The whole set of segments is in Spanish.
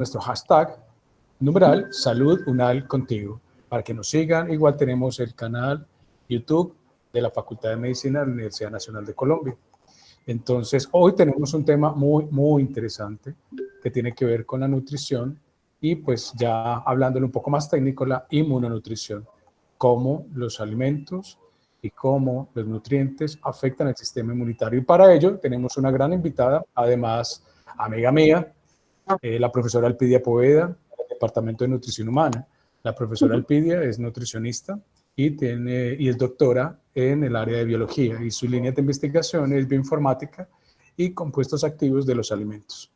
nuestro hashtag, numeral, Salud UNAL contigo, para que nos sigan. Igual tenemos el canal YouTube de la Facultad de Medicina de la Universidad Nacional de Colombia. Entonces, hoy tenemos un tema muy interesante que tiene que ver con la nutrición y pues ya hablándole un poco más técnico, la inmunonutrición, cómo los alimentos y cómo los nutrientes afectan al sistema inmunitario. Y para ello tenemos una gran invitada, además amiga mía, la profesora Elpidia Poveda, del Departamento de Nutrición Humana. La profesora Elpidia es nutricionista y es doctora en el área de biología, y su línea de investigación es bioinformática y compuestos activos de los alimentos.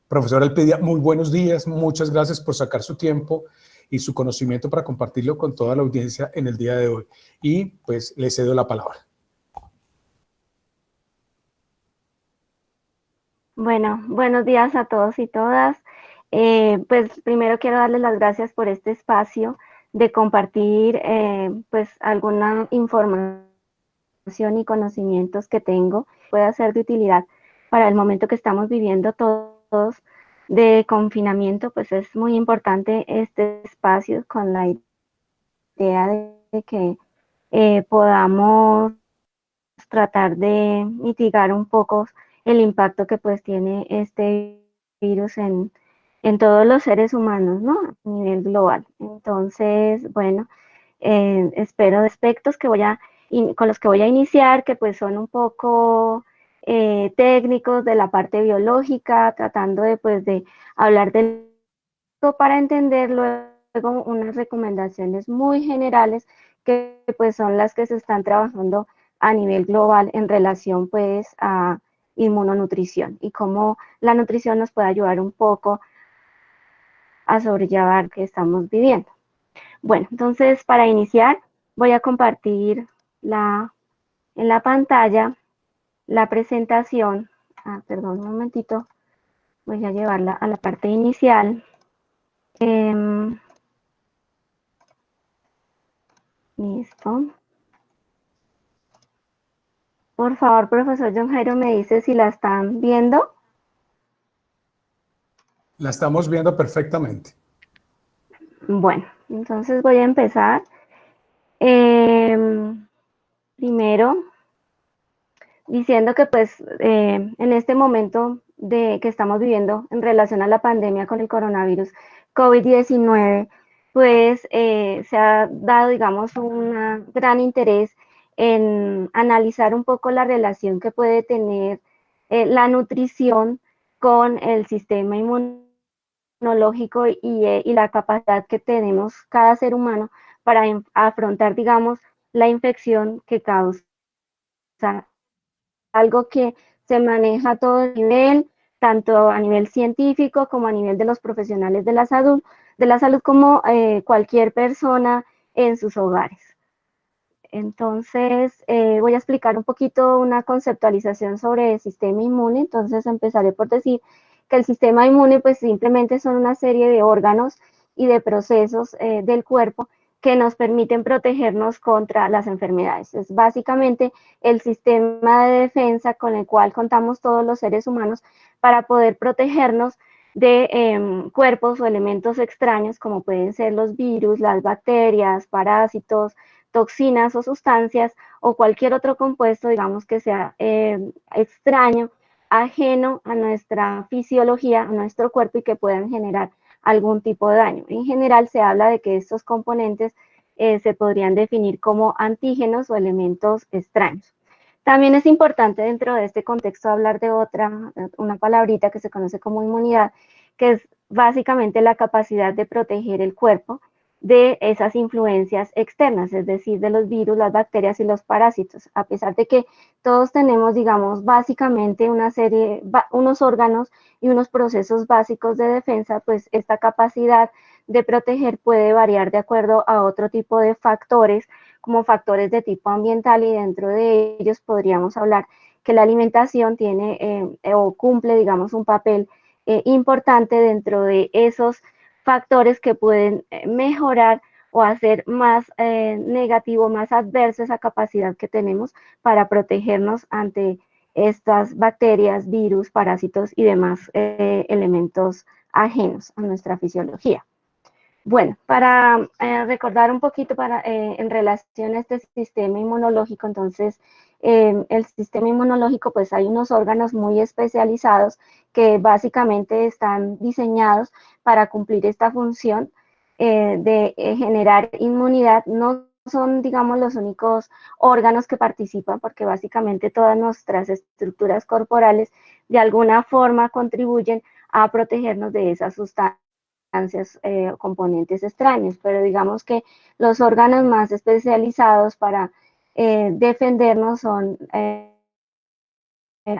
Profesora Elpidia, muy buenos días, muchas gracias por sacar su tiempo y su conocimiento para compartirlo con toda la audiencia en el día de hoy. Y pues le cedo la palabra. Bueno, buenos días a todos y todas. Pues primero quiero darles las gracias por este espacio de compartir pues alguna información y conocimientos que tengo, pueda ser de utilidad para el momento que estamos viviendo todos de confinamiento. Pues es muy importante este espacio con la idea de que podamos tratar de mitigar un poco el impacto que pues tiene este virus en todos los seres humanos, ¿no? A nivel global. Entonces, bueno, espero aspectos que con los que voy a iniciar, que pues son un poco técnicos de la parte biológica, tratando de pues de hablar del para entender luego unas recomendaciones muy generales que pues son las que se están trabajando a nivel global en relación pues a inmunonutrición y cómo la nutrición nos puede ayudar un poco a sobrellevar que estamos viviendo. Bueno, entonces para iniciar voy a compartir en la pantalla la presentación. Perdón, un momentito, voy a llevarla a la parte inicial. Listo. Por favor, profesor John Jairo, me dice si la están viendo. La estamos viendo perfectamente. Bueno, entonces voy a empezar. Primero, diciendo que pues en este momento que estamos viviendo en relación a la pandemia con el coronavirus COVID-19, pues se ha dado, digamos, un gran interés en analizar un poco la relación que puede tener la nutrición con el sistema inmunológico y la capacidad que tenemos cada ser humano para afrontar, digamos, la infección que causa, algo que se maneja a todo nivel, tanto a nivel científico como a nivel de los profesionales de la salud como cualquier persona en sus hogares. Entonces, voy a explicar un poquito una conceptualización sobre el sistema inmune. Entonces, empezaré por decir que el sistema inmune pues simplemente son una serie de órganos y de procesos del cuerpo que nos permiten protegernos contra las enfermedades. Es básicamente el sistema de defensa con el cual contamos todos los seres humanos para poder protegernos de cuerpos o elementos extraños como pueden ser los virus, las bacterias, parásitos, toxinas o sustancias o cualquier otro compuesto, digamos, que sea extraño, ajeno a nuestra fisiología, a nuestro cuerpo y que puedan generar algún tipo de daño. En general se habla de que estos componentes se podrían definir como antígenos o elementos extraños. También es importante dentro de este contexto hablar de una palabrita que se conoce como inmunidad, que es básicamente la capacidad de proteger el cuerpo de esas influencias externas, es decir, de los virus, las bacterias y los parásitos. A pesar de que todos tenemos, digamos, básicamente unos órganos y unos procesos básicos de defensa, pues esta capacidad de proteger puede variar de acuerdo a otro tipo de factores, como factores de tipo ambiental, y dentro de ellos podríamos hablar que la alimentación tiene o cumple, digamos, un papel importante dentro de esos factores que pueden mejorar o hacer más negativo, más adverso esa capacidad que tenemos para protegernos ante estas bacterias, virus, parásitos y demás elementos ajenos a nuestra fisiología. Bueno, para recordar un poquito en relación a este sistema inmunológico, entonces, el sistema inmunológico, pues hay unos órganos muy especializados que básicamente están diseñados para cumplir esta función de generar inmunidad. No son, digamos, los únicos órganos que participan, porque básicamente todas nuestras estructuras corporales de alguna forma contribuyen a protegernos de esas sustancias, componentes extraños, pero digamos que los órganos más especializados para defendernos son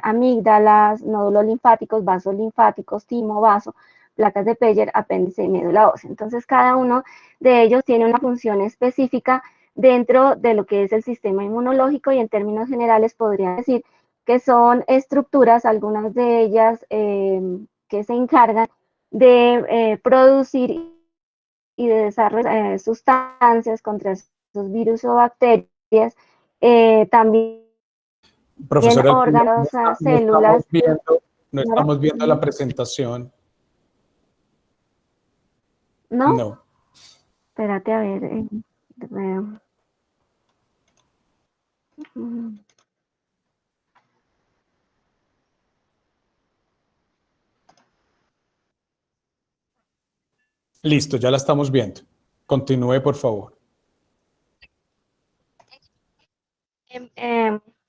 amígdalas, nódulos linfáticos, vasos linfáticos, timo, vaso, placas de Peyer, apéndice y médula ósea. Entonces, cada uno de ellos tiene una función específica dentro de lo que es el sistema inmunológico, y en términos generales podría decir que son estructuras, algunas de ellas que se encargan de producir y de desarrollar sustancias contra esos virus o bacterias, también Profesora, órganos, células. no estamos viendo la presentación. ¿No? No. Espérate a ver. Listo, ya la estamos viendo. Continúe, por favor.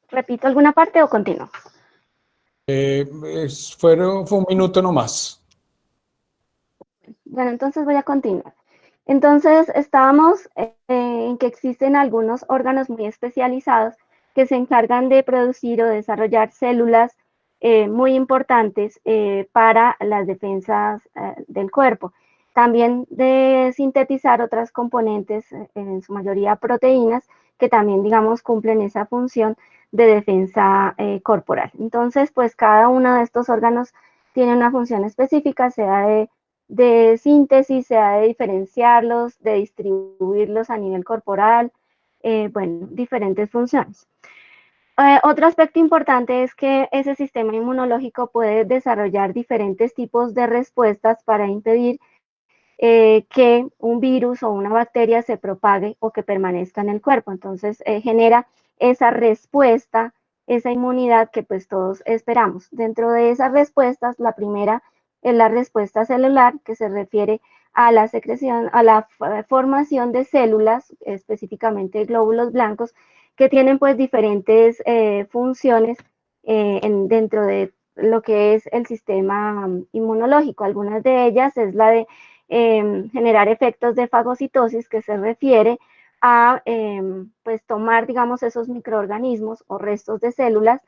¿Repito alguna parte o continúo? Fue un minuto nomás. Bueno, entonces voy a continuar. Entonces, estábamos en que existen algunos órganos muy especializados que se encargan de producir o desarrollar células muy importantes para las defensas del cuerpo. También de sintetizar otras componentes, en su mayoría proteínas, que también, digamos, cumplen esa función de defensa corporal. Entonces, pues cada uno de estos órganos tiene una función específica, sea de síntesis, sea de diferenciarlos, de distribuirlos a nivel corporal, bueno, diferentes funciones. Otro aspecto importante es que ese sistema inmunológico puede desarrollar diferentes tipos de respuestas para impedir que un virus o una bacteria se propague o que permanezca en el cuerpo. Entonces, genera esa respuesta, esa inmunidad que pues todos esperamos. Dentro de esas respuestas, la primera es la respuesta celular, que se refiere a la secreción, a la formación de células, específicamente glóbulos blancos, que tienen pues diferentes funciones dentro de lo que es el sistema inmunológico. Algunas de ellas es la de generar efectos de fagocitosis, que se refiere a pues tomar, digamos, esos microorganismos o restos de células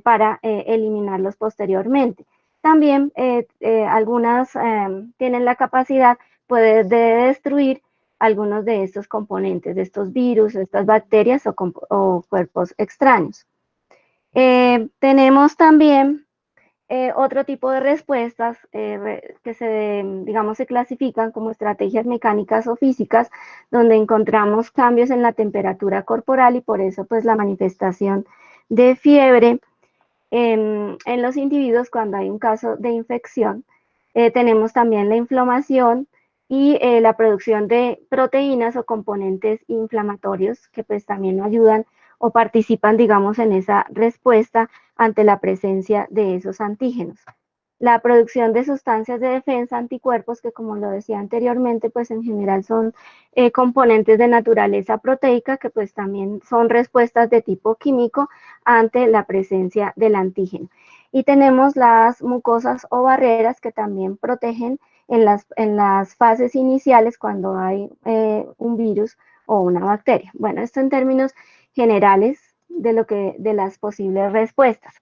para eliminarlos posteriormente. También algunas tienen la capacidad de destruir algunos de estos componentes, de estos virus, estas bacterias o cuerpos extraños. Tenemos también otro tipo de respuestas que digamos, se clasifican como estrategias mecánicas o físicas, donde encontramos cambios en la temperatura corporal y por eso pues la manifestación de fiebre en los individuos cuando hay un caso de infección. Tenemos también la inflamación y la producción de proteínas o componentes inflamatorios que pues también ayudan o participan, digamos, en esa respuesta ante la presencia de esos antígenos. La producción de sustancias de defensa, anticuerpos, que como lo decía anteriormente, pues en general son componentes de naturaleza proteica, que pues también son respuestas de tipo químico ante la presencia del antígeno. Y tenemos las mucosas o barreras que también protegen en las fases iniciales cuando hay un virus o una bacteria. Bueno, esto en términos generales de las posibles respuestas.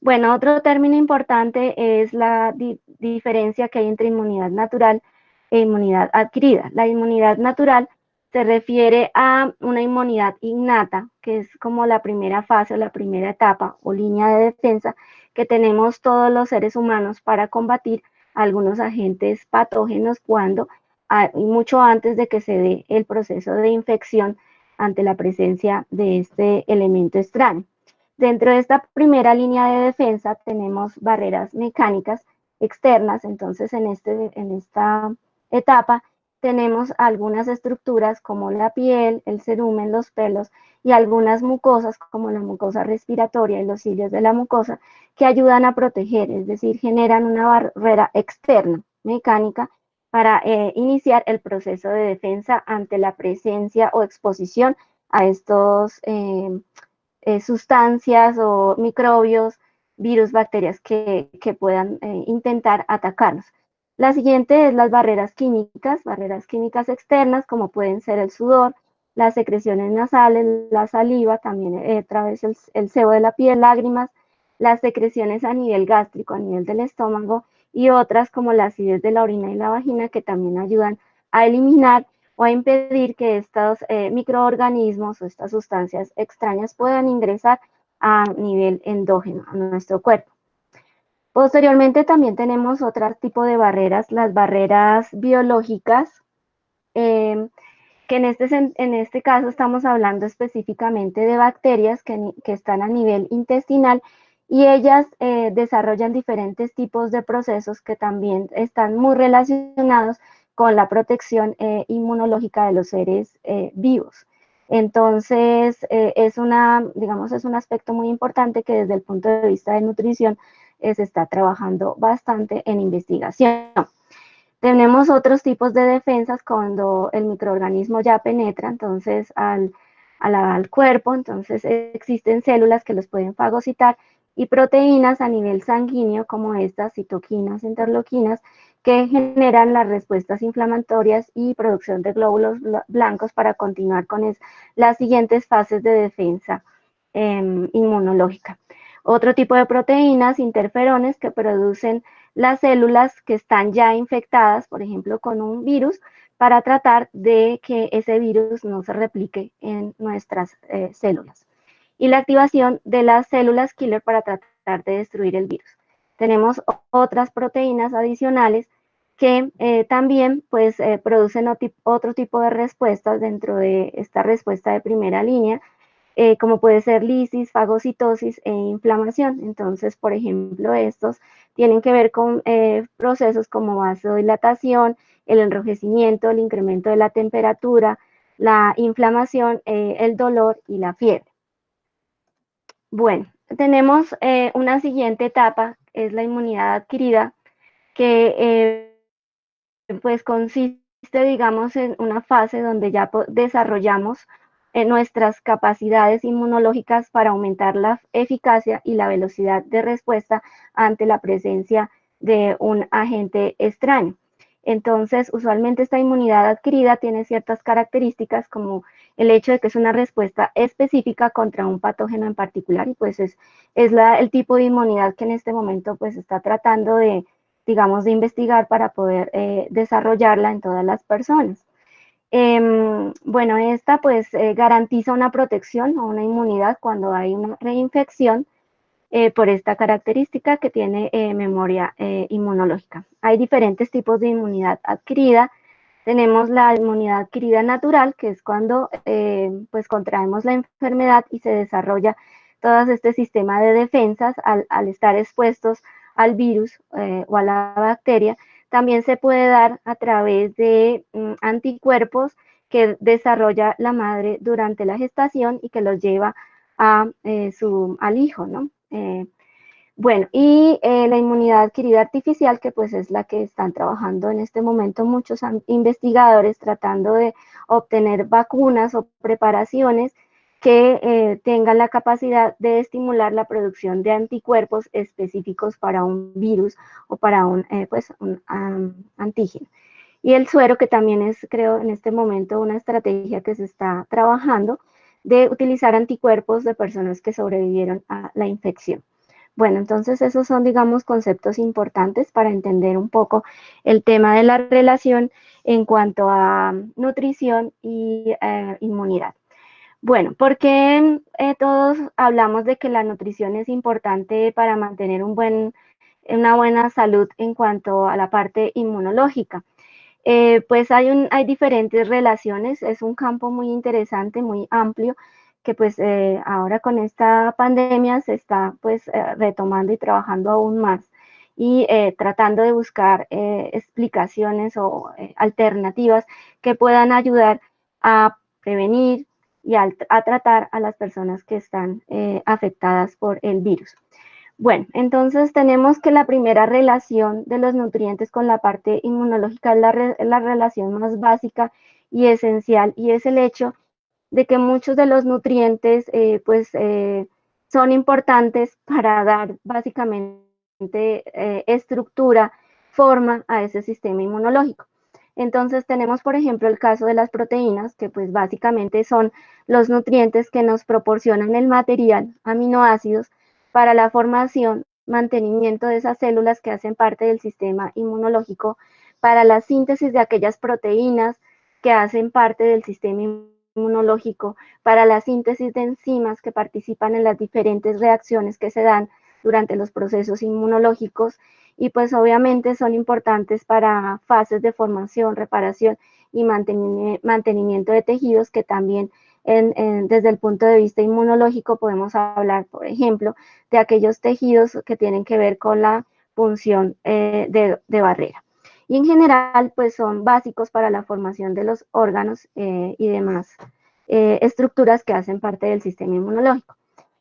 Bueno, otro término importante es la diferencia que hay entre inmunidad natural e inmunidad adquirida. La inmunidad natural se refiere a una inmunidad innata, que es como la primera fase o la primera etapa o línea de defensa que tenemos todos los seres humanos para combatir algunos agentes patógenos mucho antes de que se dé el proceso de infección ante la presencia de este elemento extraño. Dentro de esta primera línea de defensa tenemos barreras mecánicas externas. Entonces, en esta etapa tenemos algunas estructuras como la piel, el cerumen, los pelos y algunas mucosas como la mucosa respiratoria y los cilios de la mucosa que ayudan a proteger, es decir, generan una barrera externa mecánica para iniciar el proceso de defensa ante la presencia o exposición a estos sustancias o microbios, virus, bacterias que puedan intentar atacarnos. La siguiente es las barreras químicas externas, como pueden ser el sudor, las secreciones nasales, la saliva, también a través del sebo de la piel, lágrimas, las secreciones a nivel gástrico, a nivel del estómago, y otras como la acidez de la orina y la vagina, que también ayudan a eliminar o a impedir que estos microorganismos o estas sustancias extrañas puedan ingresar a nivel endógeno a nuestro cuerpo. Posteriormente también tenemos otro tipo de barreras, las barreras biológicas, que en este caso estamos hablando específicamente de bacterias que están a nivel intestinal, y ellas desarrollan diferentes tipos de procesos que también están muy relacionados con la protección inmunológica de los seres vivos. Entonces, es un aspecto muy importante que desde el punto de vista de nutrición se está trabajando bastante en investigación. Tenemos otros tipos de defensas cuando el microorganismo ya penetra entonces al cuerpo, entonces existen células que los pueden fagocitar y proteínas a nivel sanguíneo como estas citoquinas, interleuquinas, que generan las respuestas inflamatorias y producción de glóbulos blancos para continuar con las siguientes fases de defensa inmunológica. Otro tipo de proteínas, interferones, que producen las células que están ya infectadas, por ejemplo, con un virus, para tratar de que ese virus no se replique en nuestras células. Y la activación de las células killer para tratar de destruir el virus. Tenemos otras proteínas adicionales que también pues, producen otro tipo de respuestas dentro de esta respuesta de primera línea, como puede ser lisis, fagocitosis e inflamación. Entonces, por ejemplo, estos tienen que ver con procesos como vasodilatación, el enrojecimiento, el incremento de la temperatura, la inflamación, el dolor y la fiebre. Bueno, tenemos una siguiente etapa, es la inmunidad adquirida, que pues consiste, digamos, en una fase donde ya desarrollamos nuestras capacidades inmunológicas para aumentar la eficacia y la velocidad de respuesta ante la presencia de un agente extraño. Entonces, usualmente esta inmunidad adquirida tiene ciertas características, como el hecho de que es una respuesta específica contra un patógeno en particular, y pues es el tipo de inmunidad que en este momento pues está tratando de, digamos, de investigar para poder desarrollarla en todas las personas. Bueno, esta pues garantiza una protección o una inmunidad cuando hay una reinfección por esta característica que tiene memoria inmunológica. Hay diferentes tipos de inmunidad adquirida. Tenemos la inmunidad adquirida natural, que es cuando pues contraemos la enfermedad y se desarrolla todo este sistema de defensas al estar expuestos al virus o a la bacteria. También se puede dar a través de anticuerpos que desarrolla la madre durante la gestación y que los lleva al hijo, ¿no? Bueno, y la inmunidad adquirida artificial, que pues es la que están trabajando en este momento muchos investigadores tratando de obtener vacunas o preparaciones que tengan la capacidad de estimular la producción de anticuerpos específicos para un virus o para un antígeno. Y el suero, que también es, creo, en este momento una estrategia que se está trabajando de utilizar anticuerpos de personas que sobrevivieron a la infección. Bueno, entonces esos son, digamos, conceptos importantes para entender un poco el tema de la relación en cuanto a nutrición y inmunidad. Bueno, ¿por qué todos hablamos de que la nutrición es importante para mantener una buena salud en cuanto a la parte inmunológica? Pues hay diferentes relaciones, es un campo muy interesante, muy amplio, que pues ahora con esta pandemia se está pues retomando y trabajando aún más. y tratando de buscar explicaciones o alternativas que puedan ayudar a prevenir y a tratar a las personas que están afectadas por el virus. Bueno, entonces tenemos que la primera relación de los nutrientes con la parte inmunológica es la relación más básica y esencial, y es el hecho de que muchos de los nutrientes son importantes para dar básicamente estructura, forma a ese sistema inmunológico. Entonces tenemos, por ejemplo, el caso de las proteínas, que pues básicamente son los nutrientes que nos proporcionan el material, aminoácidos, para la formación, mantenimiento de esas células que hacen parte del sistema inmunológico, para la síntesis de aquellas proteínas que hacen parte del sistema inmunológico, para la síntesis de enzimas que participan en las diferentes reacciones que se dan durante los procesos inmunológicos, y pues obviamente son importantes para fases de formación, reparación y mantenimiento de tejidos, que también desde el punto de vista inmunológico podemos hablar, por ejemplo, de aquellos tejidos que tienen que ver con la función de barrera. Y en general, pues son básicos para la formación de los órganos y demás estructuras que hacen parte del sistema inmunológico.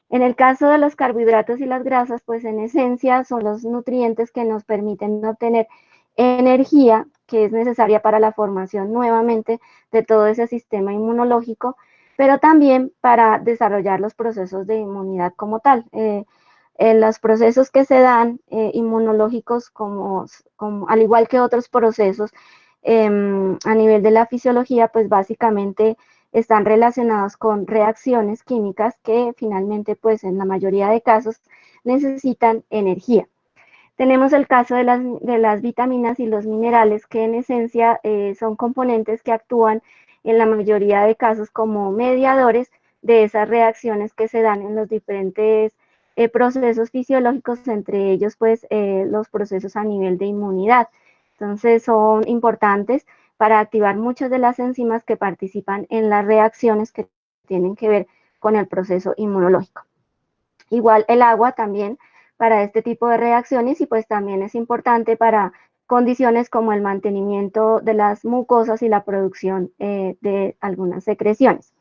En el caso de los carbohidratos y las grasas, pues en esencia son los nutrientes que nos permiten obtener energía que es necesaria para la formación nuevamente de todo ese sistema inmunológico, pero también para desarrollar los procesos de inmunidad como tal. En los procesos que se dan inmunológicos, al igual que otros procesos a nivel de la fisiología, pues básicamente están relacionados con reacciones químicas que finalmente, pues en la mayoría de casos, necesitan energía. Tenemos el caso de las vitaminas y los minerales, que en esencia son componentes que actúan en la mayoría de casos como mediadores de esas reacciones que se dan en los diferentes procesos fisiológicos, entre ellos pues los procesos a nivel de inmunidad. Entonces son importantes para activar muchas de las enzimas que participan en las reacciones que tienen que ver con el proceso inmunológico. Igual el agua también para este tipo de reacciones, y pues también es importante para condiciones como el mantenimiento de las mucosas y la producción de algunas secreciones.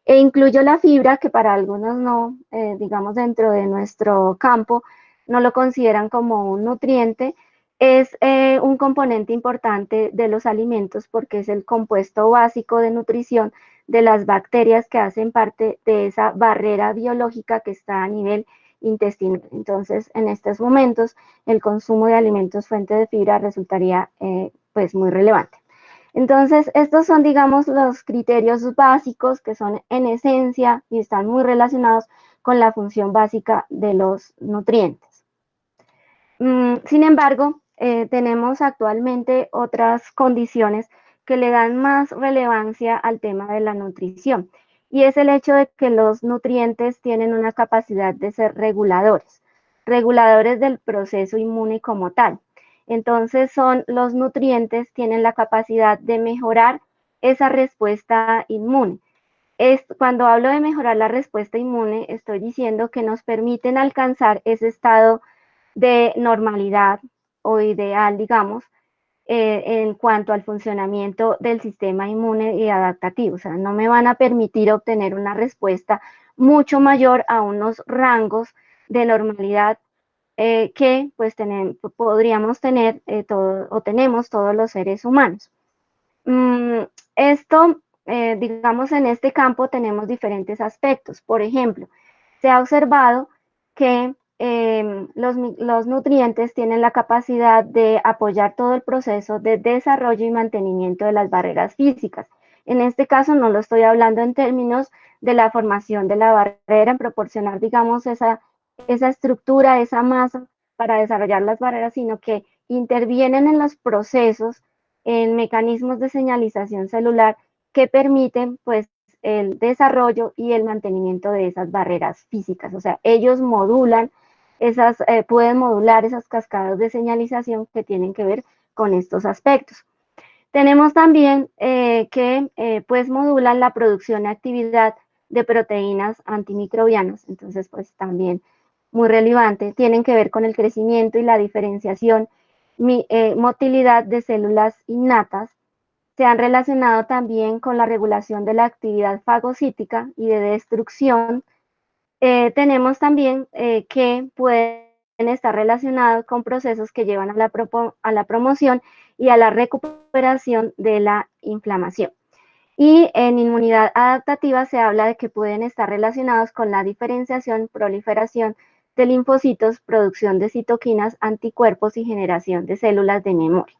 E incluyo la fibra, que para algunos no, digamos dentro de nuestro campo, no lo consideran como un nutriente. Es un componente importante de los alimentos porque es el compuesto básico de nutrición de las bacterias que hacen parte de esa barrera biológica que está a nivel intestinal. Entonces, en estos momentos, el consumo de alimentos fuente de fibra resultaría pues muy relevante. Entonces, estos son, digamos, los criterios básicos que son en esencia y están muy relacionados con la función básica de los nutrientes. Sin embargo, tenemos actualmente otras condiciones que le dan más relevancia al tema de la nutrición, y es el hecho de que los nutrientes tienen una capacidad de ser reguladores del proceso inmune como tal. Entonces los nutrientes tienen la capacidad de mejorar esa respuesta inmune. Cuando hablo de mejorar la respuesta inmune, estoy diciendo que nos permiten alcanzar ese estado de normalidad o ideal, digamos, en cuanto al funcionamiento del sistema inmune y adaptativo. O sea, no me van a permitir obtener una respuesta mucho mayor a unos rangos de normalidad que pues podríamos tener tenemos todos los seres humanos. Esto, digamos, en este campo tenemos diferentes aspectos. Por ejemplo, se ha observado que los nutrientes tienen la capacidad de apoyar todo el proceso de desarrollo y mantenimiento de las barreras físicas. En este caso no lo estoy hablando en términos de la formación de la barrera, en proporcionar, digamos, esa estructura, esa masa para desarrollar las barreras, sino que intervienen en los procesos, en mecanismos de señalización celular que permiten pues el desarrollo y el mantenimiento de esas barreras físicas. O sea, ellos pueden modular esas cascadas de señalización que tienen que ver con estos aspectos. Tenemos también que pues modulan la producción y actividad de proteínas antimicrobianas. Entonces, pues también muy relevante, tienen que ver con el crecimiento y la diferenciación, motilidad de células innatas. Se han relacionado también con la regulación de la actividad fagocítica y de destrucción. Tenemos también que pueden estar relacionados con procesos que llevan a la promoción y a la recuperación de la inflamación. Y en inmunidad adaptativa se habla de que pueden estar relacionados con la diferenciación, proliferación de linfocitos, producción de citoquinas, anticuerpos y generación de células de memoria.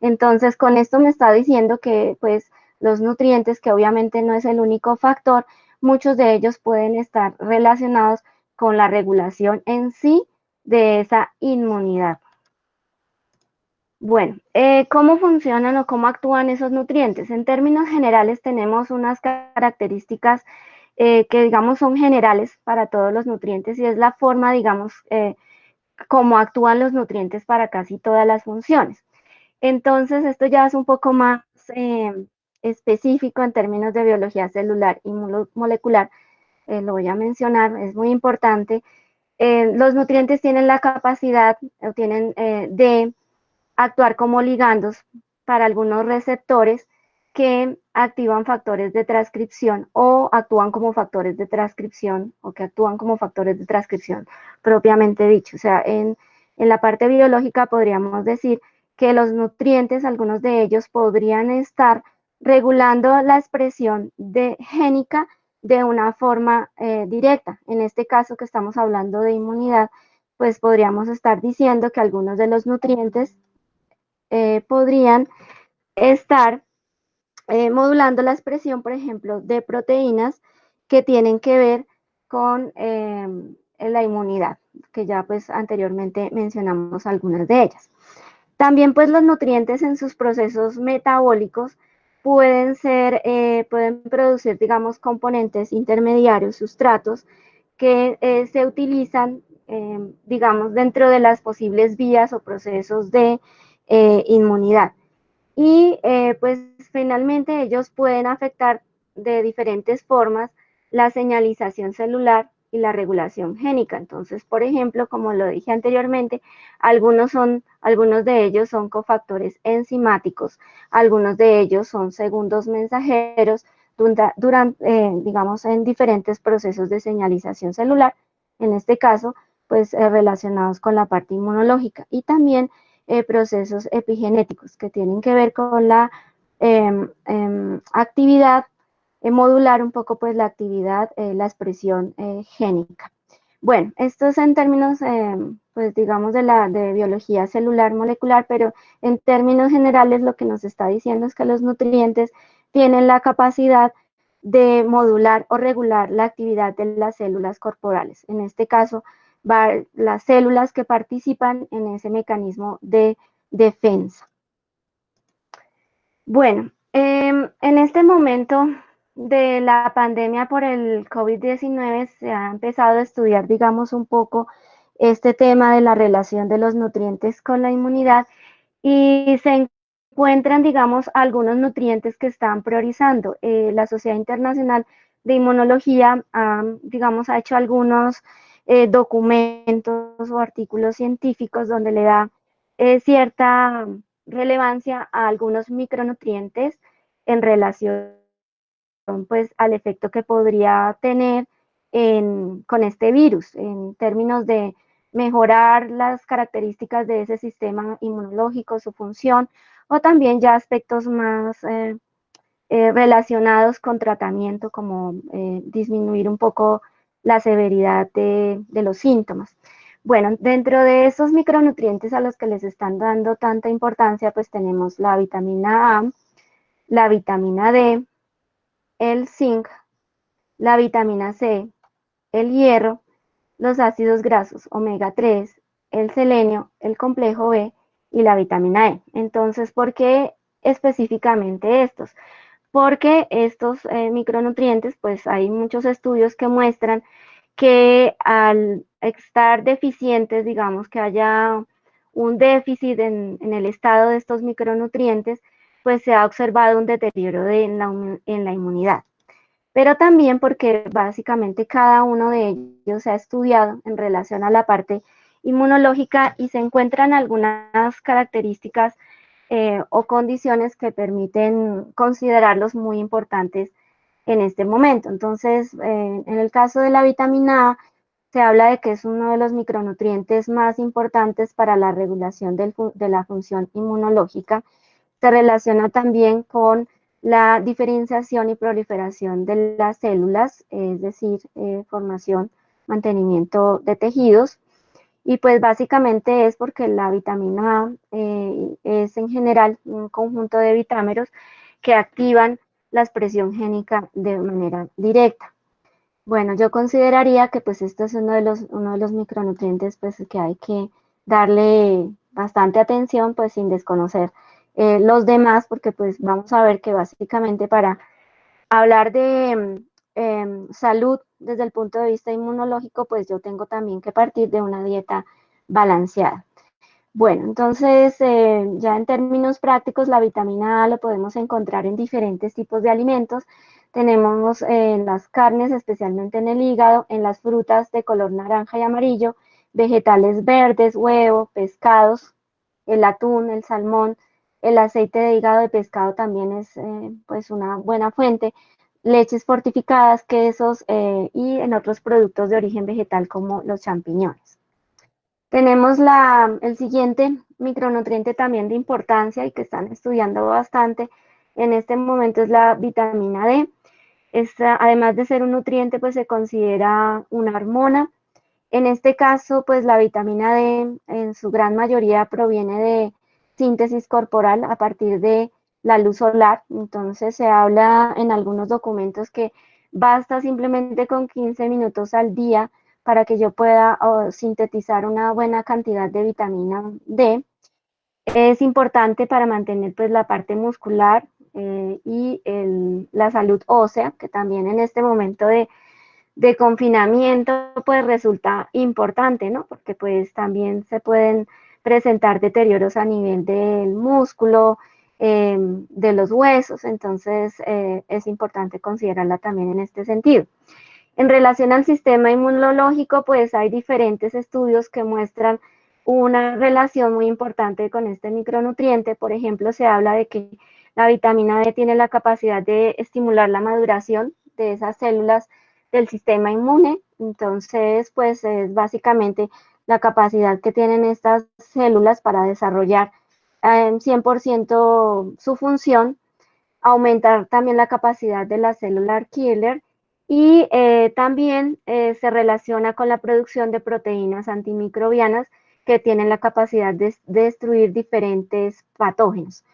Entonces, con esto me está diciendo que pues los nutrientes, que obviamente no es el único factor, muchos de ellos pueden estar relacionados con la regulación en sí de esa inmunidad. Bueno, ¿cómo funcionan o cómo actúan esos nutrientes? En términos generales tenemos unas características que digamos son generales para todos los nutrientes y es la forma, digamos, cómo actúan los nutrientes para casi todas las funciones. Entonces, esto ya es un poco más específico en términos de biología celular y molecular. Lo voy a mencionar, es muy importante. Los nutrientes tienen la capacidad, o tienen de actuar como ligandos para algunos receptores que activan factores de transcripción o actúan como factores de transcripción o que actúan como factores de transcripción propiamente dicho. O sea, en la parte biológica podríamos decir que los nutrientes, algunos de ellos podrían estar regulando la expresión génica de una forma directa. En este caso que estamos hablando de inmunidad, pues podríamos estar diciendo que algunos de los nutrientes podrían estar modulando la expresión, por ejemplo, de proteínas que tienen que ver con la inmunidad, que ya pues anteriormente mencionamos algunas de ellas. También pues los nutrientes en sus procesos metabólicos pueden producir, digamos, componentes intermediarios, sustratos, que se utilizan, digamos, dentro de las posibles vías o procesos de inmunidad. Y pues finalmente ellos pueden afectar de diferentes formas la señalización celular y la regulación génica. Entonces, por ejemplo, como lo dije anteriormente, algunos de ellos son cofactores enzimáticos, algunos de ellos son segundos mensajeros digamos, en diferentes procesos de señalización celular, en este caso, pues relacionados con la parte inmunológica y también procesos epigenéticos que tienen que ver con la actividad, modular un poco pues la actividad, la expresión génica. Bueno, esto es en términos, pues digamos, de biología celular molecular, pero en términos generales lo que nos está diciendo es que los nutrientes tienen la capacidad de modular o regular la actividad de las células corporales. En este caso, las células que participan en ese mecanismo de defensa. Bueno, en este momento de la pandemia por el COVID-19 se ha empezado a estudiar, digamos, un poco este tema de la relación de los nutrientes con la inmunidad y se encuentran, digamos, algunos nutrientes que están priorizando. La Sociedad Internacional de Inmunología, digamos, ha hecho algunos documentos o artículos científicos donde le da cierta relevancia a algunos micronutrientes en relación pues al efecto que podría tener con este virus en términos de mejorar las características de ese sistema inmunológico, su función, o también ya aspectos más relacionados con tratamiento, como disminuir un poco la severidad de los síntomas. Bueno, dentro de esos micronutrientes a los que les están dando tanta importancia, pues tenemos la vitamina A, la vitamina D, el zinc, la vitamina C, el hierro, los ácidos grasos omega 3, el selenio, el complejo B y la vitamina E. Entonces, ¿por qué específicamente estos? Porque estos micronutrientes, pues hay muchos estudios que muestran que al estar deficientes, digamos que haya un déficit en el estado de estos micronutrientes, pues se ha observado un deterioro en la inmunidad. pero también porque básicamente cada uno de ellos se ha estudiado en relación a la parte inmunológica y se encuentran algunas características o condiciones que permiten considerarlos muy importantes en este momento. Entonces, en el caso de la vitamina A, se habla de que es uno de los micronutrientes más importantes para la regulación de la función inmunológica. Se relaciona también con la diferenciación y proliferación de las células, es decir, formación, mantenimiento de tejidos. Y pues básicamente es porque la vitamina A es en general un conjunto de vitámeros que activan la expresión génica de manera directa. Bueno, yo consideraría que pues esto es uno de los micronutrientes pues que hay que darle bastante atención pues sin desconocer los demás, porque pues vamos a ver que básicamente para hablar de salud desde el punto de vista inmunológico, pues yo tengo también que partir de una dieta balanceada. Bueno, entonces ya en términos prácticos, la vitamina A lo podemos encontrar en diferentes tipos de alimentos. Tenemos en las carnes, especialmente en el hígado, en las frutas de color naranja y amarillo, vegetales verdes, huevo, pescados, el atún, el salmón, el aceite de hígado de pescado también es pues una buena fuente, leches fortificadas, quesos y en otros productos de origen vegetal como los champiñones. Tenemos el siguiente micronutriente también de importancia y que están estudiando bastante en este momento es la vitamina D. Esta, además de ser un nutriente, pues se considera una hormona. En este caso, pues la vitamina D en su gran mayoría proviene de síntesis corporal a partir de la luz solar. Entonces se habla en algunos documentos que basta simplemente con 15 minutos al día para que yo pueda sintetizar una buena cantidad de vitamina D. Es importante para mantener pues la parte muscular y la salud ósea, que también en este momento de confinamiento pues resulta importante, ¿no? Porque pues también se pueden presentar deterioros a nivel del músculo, de los huesos, entonces es importante considerarla también en este sentido. En relación al sistema inmunológico, pues hay diferentes estudios que muestran una relación muy importante con este micronutriente. Por ejemplo, se habla de que la vitamina D tiene la capacidad de estimular la maduración de esas células del sistema inmune. Entonces, pues es básicamente la capacidad que tienen estas células para desarrollar 100% su función, aumentar también la capacidad de la célula killer y también se relaciona con la producción de proteínas antimicrobianas que tienen la capacidad de destruir diferentes patógenos.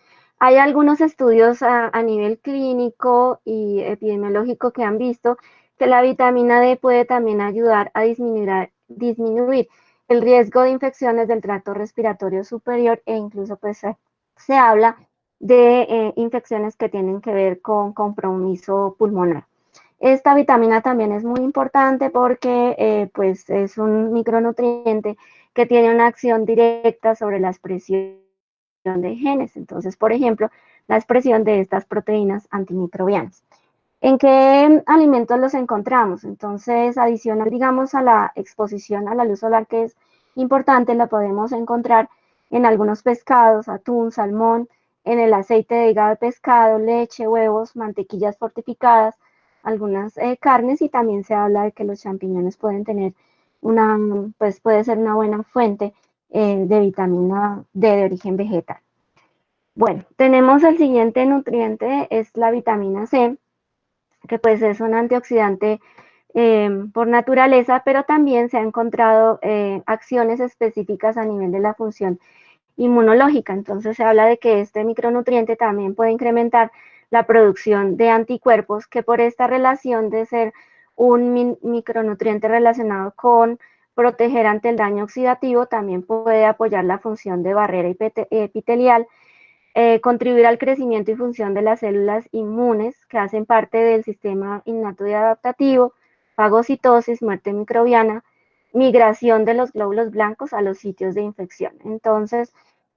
Hay algunos estudios a nivel clínico y epidemiológico que han visto que la vitamina D puede también ayudar a disminuir el riesgo de infecciones del tracto respiratorio superior e incluso pues se habla de infecciones que tienen que ver con compromiso pulmonar. Esta vitamina también es muy importante porque pues es un micronutriente que tiene una acción directa sobre la expresión de genes. Entonces, por ejemplo, la expresión de estas proteínas antimicrobianas. ¿En qué alimentos los encontramos? Entonces, adicional, digamos, a la exposición a la luz solar, que es importante, la podemos encontrar en algunos pescados, atún, salmón, en el aceite de hígado de pescado, leche, huevos, mantequillas fortificadas, algunas carnes, y también se habla de que los champiñones pueden tener pues puede ser una buena fuente de vitamina D de origen vegetal. Bueno, tenemos el siguiente nutriente, es la vitamina C, que pues es un antioxidante por naturaleza, pero también se han encontrado acciones específicas a nivel de la función inmunológica. Entonces se habla de que este micronutriente también puede incrementar la producción de anticuerpos, que por esta relación de ser un micronutriente relacionado con proteger ante el daño oxidativo, también puede apoyar la función de barrera epitelial, contribuir al crecimiento y función de las células inmunes que hacen parte del sistema innato y adaptativo, fagocitosis, muerte microbiana, migración de los glóbulos blancos a los sitios de infección. Entonces,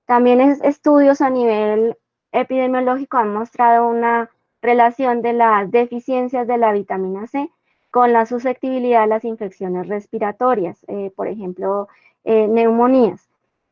también estudios a nivel epidemiológico han mostrado una relación de las deficiencias de la vitamina C con la susceptibilidad a las infecciones respiratorias, por ejemplo, neumonías.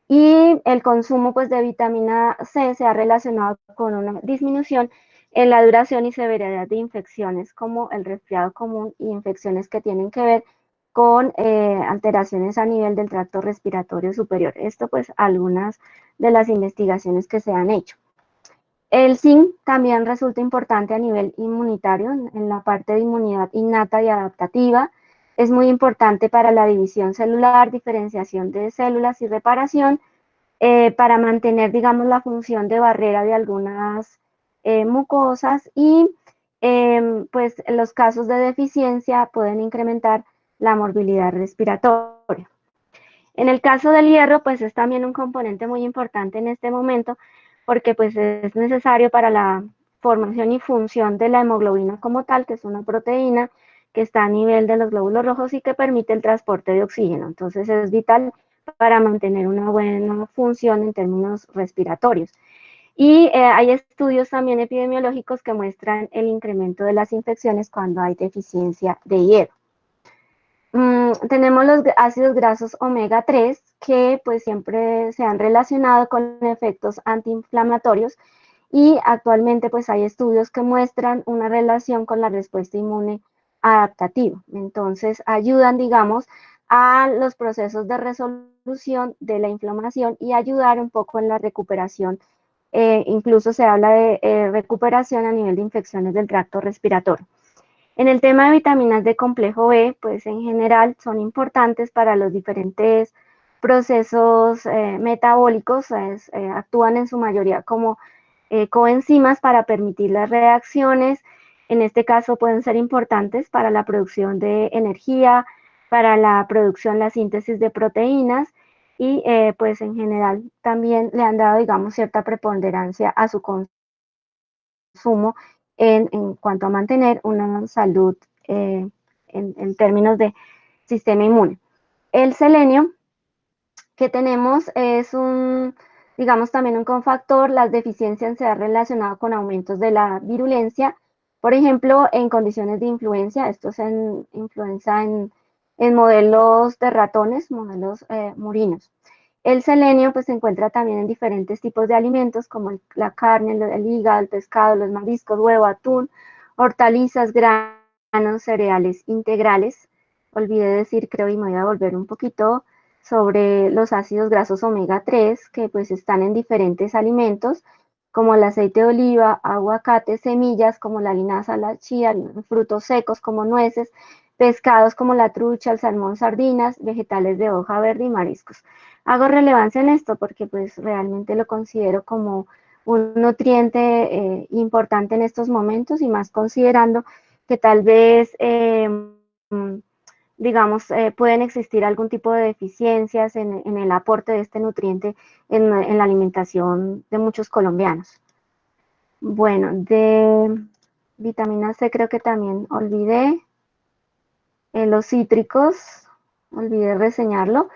Y el consumo pues, de vitamina C se ha relacionado con una disminución en la duración y severidad de infecciones como el resfriado común y infecciones que tienen que ver con alteraciones a nivel del tracto respiratorio superior. Esto pues algunas de las investigaciones que se han hecho. El zinc también resulta importante a nivel inmunitario en la parte de inmunidad innata y adaptativa. Es muy importante para la división celular, diferenciación de células y reparación, para mantener, digamos, la función de barrera de algunas mucosas y pues los casos de deficiencia pueden incrementar la morbilidad respiratoria. En el caso del hierro, pues es también un componente muy importante en este momento porque pues es necesario para la formación y función de la hemoglobina como tal, que es una proteína que está a nivel de los glóbulos rojos y que permite el transporte de oxígeno. Entonces es vital para mantener una buena función en términos respiratorios. Y hay estudios también epidemiológicos que muestran el incremento de las infecciones cuando hay deficiencia de hierro. Tenemos los ácidos grasos omega 3 que pues siempre se han relacionado con efectos antiinflamatorios y actualmente pues hay estudios que muestran una relación con la respuesta inmune adaptativa. Entonces ayudan, digamos, a los procesos de resolución de la inflamación y ayudar un poco en la recuperación. Incluso se habla de recuperación a nivel de infecciones del tracto respiratorio. En el tema de vitaminas de complejo B, pues en general son importantes para los diferentes procesos metabólicos, actúan en su mayoría como coenzimas para permitir las reacciones. En este caso pueden ser importantes para la producción de energía, para la producción, la síntesis de proteínas y pues en general también le han dado, digamos, cierta preponderancia a su consumo en cuanto a mantener una salud en términos de sistema inmune. El selenio que tenemos es un, digamos, también un cofactor. Las deficiencias se han relacionado con aumentos de la virulencia, por ejemplo, en condiciones de influenza, esto es en influenza en modelos de ratones, modelos murinos. El selenio pues se encuentra también en diferentes tipos de alimentos como la carne, el hígado, el pescado, los mariscos, huevo, atún, hortalizas, granos, cereales integrales. Olvidé decir, creo, y me voy a volver un poquito sobre los ácidos grasos omega 3 que pues están en diferentes alimentos como el aceite de oliva, aguacate, semillas como la linaza, la chía, frutos secos como nueces, pescados como la trucha, el salmón, sardinas, vegetales de hoja verde y mariscos. Hago relevancia en esto porque pues realmente lo considero como un nutriente importante en estos momentos y más considerando que tal vez digamos, pueden existir algún tipo de deficiencias en el aporte de este nutriente en la alimentación de muchos colombianos. Bueno, de vitamina C creo que también olvidé. Los cítricos, olvidé reseñarlo.